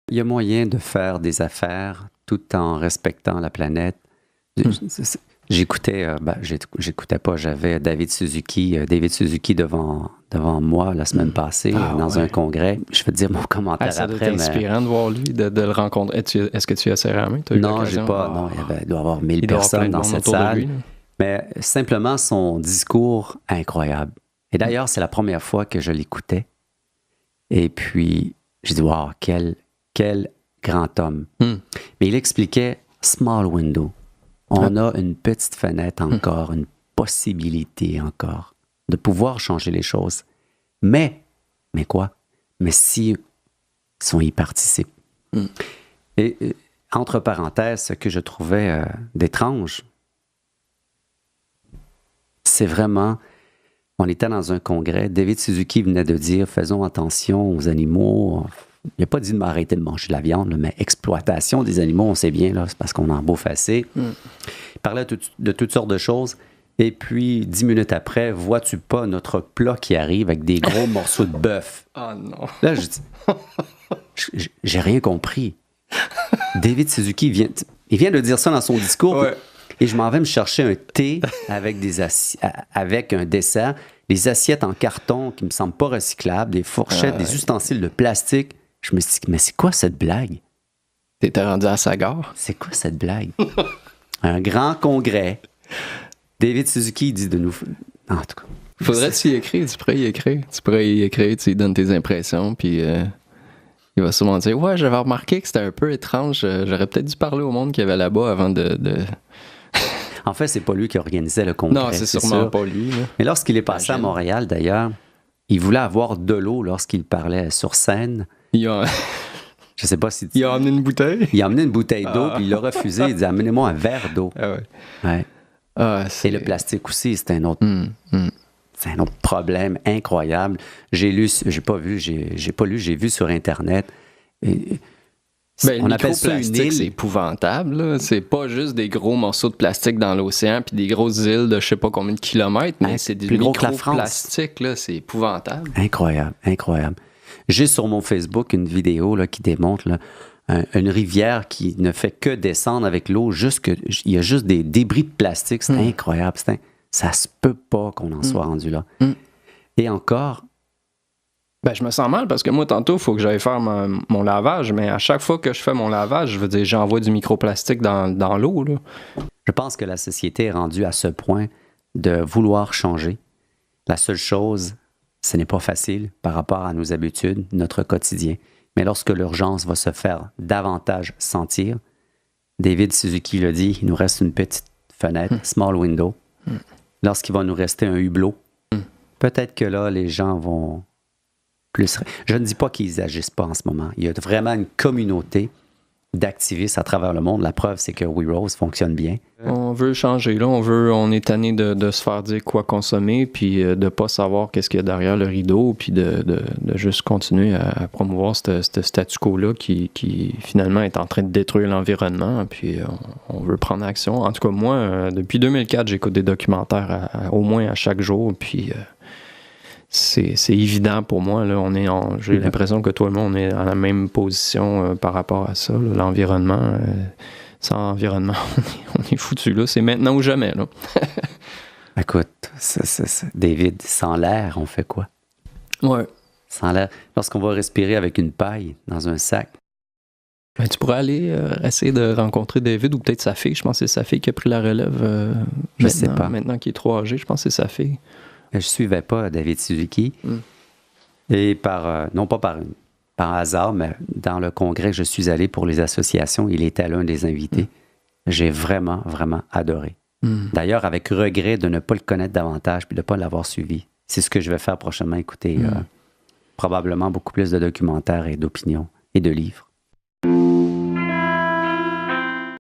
Il y a moyen de faire des affaires tout en respectant la planète. J'écoutais pas, j'avais David Suzuki devant moi la semaine passée dans un congrès. Je vais te dire mon commentaire ça après. Ça doit être inspirant de voir lui, de le rencontrer. Est-ce que tu as serré la main? Non, j'ai pas. Non, il doit y avoir 1000 personnes dans cette salle. Mais simplement son discours incroyable. Et d'ailleurs, c'est la première fois que je l'écoutais. Et puis, j'ai dit, wow, quel grand homme. Mais il expliquait small window. On a une petite fenêtre encore, une possibilité encore de pouvoir changer les choses. Mais quoi? Mais si on y participe. Et entre parenthèses, ce que je trouvais d'étrange, c'est vraiment, on était dans un congrès, David Suzuki venait de dire, faisons attention aux animaux. Il n'a pas dit de m'arrêter de manger de la viande, là, mais exploitation des animaux, on sait bien, là, c'est parce qu'on en bouffe assez. Il parlait de toutes sortes de choses. Et puis, 10 minutes après, vois-tu pas notre plat qui arrive avec des gros morceaux de bœuf? Ah non! Là, je dis, j'ai rien compris. David Suzuki vient de dire ça dans son discours. Ouais. Et je m'en vais me chercher un thé avec avec un dessert, des assiettes en carton qui me semblent pas recyclables, des fourchettes, des ustensiles de plastique. Je me suis dit, mais c'est quoi cette blague? T'étais rendu à Sagar? C'est quoi cette blague? Un grand congrès. David Suzuki dit de nous... En tout cas... Faudrait t'y écrire, tu pourrais y écrire, tu lui donnes tes impressions, puis il va sûrement dire « Ouais, j'avais remarqué que c'était un peu étrange, j'aurais peut-être dû parler au monde qu'il y avait là-bas avant de... » En fait, c'est pas lui qui organisait le congrès. Non, c'est sûrement pas lui. Là. Mais lorsqu'il est passé à Montréal, d'ailleurs, il voulait avoir de l'eau lorsqu'il parlait sur scène. Je sais pas si... Il a emmené une bouteille? Il a emmené une bouteille d'eau, puis il l'a refusé. Il dit « Amenez-moi un verre d'eau. » Ouais. Et le plastique aussi, c'est un autre... C'est un autre problème incroyable. J'ai lu, j'ai pas lu, j'ai vu sur Internet. On appelle ça une île. C'est épouvantable. Là. C'est pas juste des gros morceaux de plastique dans l'océan puis des grosses îles de je sais pas combien de kilomètres, mais c'est des microplastiques. C'est épouvantable. Incroyable. J'ai sur mon Facebook une vidéo là, qui démontre là, une rivière qui ne fait que descendre avec l'eau. Il y a juste des débris de plastique. C'est incroyable. Ça se peut pas qu'on en soit rendu là. Et encore... je me sens mal parce que moi, tantôt, il faut que j'aille faire mon lavage, mais à chaque fois que je fais mon lavage, je veux dire, j'envoie du microplastique dans l'eau. Là. Je pense que la société est rendue à ce point de vouloir changer. La seule chose, ce n'est pas facile par rapport à nos habitudes, notre quotidien. Mais lorsque l'urgence va se faire davantage sentir, David Suzuki l'a dit, il nous reste une petite fenêtre, small window. Lorsqu'il va nous rester un hublot, peut-être que là, les gens vont plus... Je ne dis pas qu'ils n'agissent pas en ce moment. Il y a vraiment une communauté d'activistes à travers le monde. La preuve, c'est que We Rose fonctionne bien. On veut changer, là. On est tanné de se faire dire quoi consommer, puis de ne pas savoir qu'est-ce qu'il y a derrière le rideau, puis de juste continuer à promouvoir ce statu quo-là qui finalement est en train de détruire l'environnement, puis on veut prendre action. En tout cas, moi, depuis 2004, j'écoute des documentaires au moins à chaque jour, puis... C'est évident pour moi. Là, j'ai l'impression que tout le monde est dans la même position par rapport à ça. Là, l'environnement, sans environnement, on est foutu. Là. C'est maintenant ou jamais. Là. Écoute, David, sans l'air, on fait quoi? Ouais. Sans l'air. Lorsqu'on va respirer avec une paille dans un sac. Tu pourrais aller essayer de rencontrer David ou peut-être sa fille. Je pense que c'est sa fille qui a pris la relève. Je sais pas. Maintenant qu'il est trop âgé, je pense que c'est sa fille. Je ne suivais pas David Suzuki. Et non pas par hasard, mais dans le congrès que je suis allé pour les associations, il était l'un des invités. J'ai vraiment, vraiment adoré. D'ailleurs, avec regret de ne pas le connaître davantage puis de ne pas l'avoir suivi. C'est ce que je vais faire prochainement, écouter probablement beaucoup plus de documentaires et d'opinions et de livres.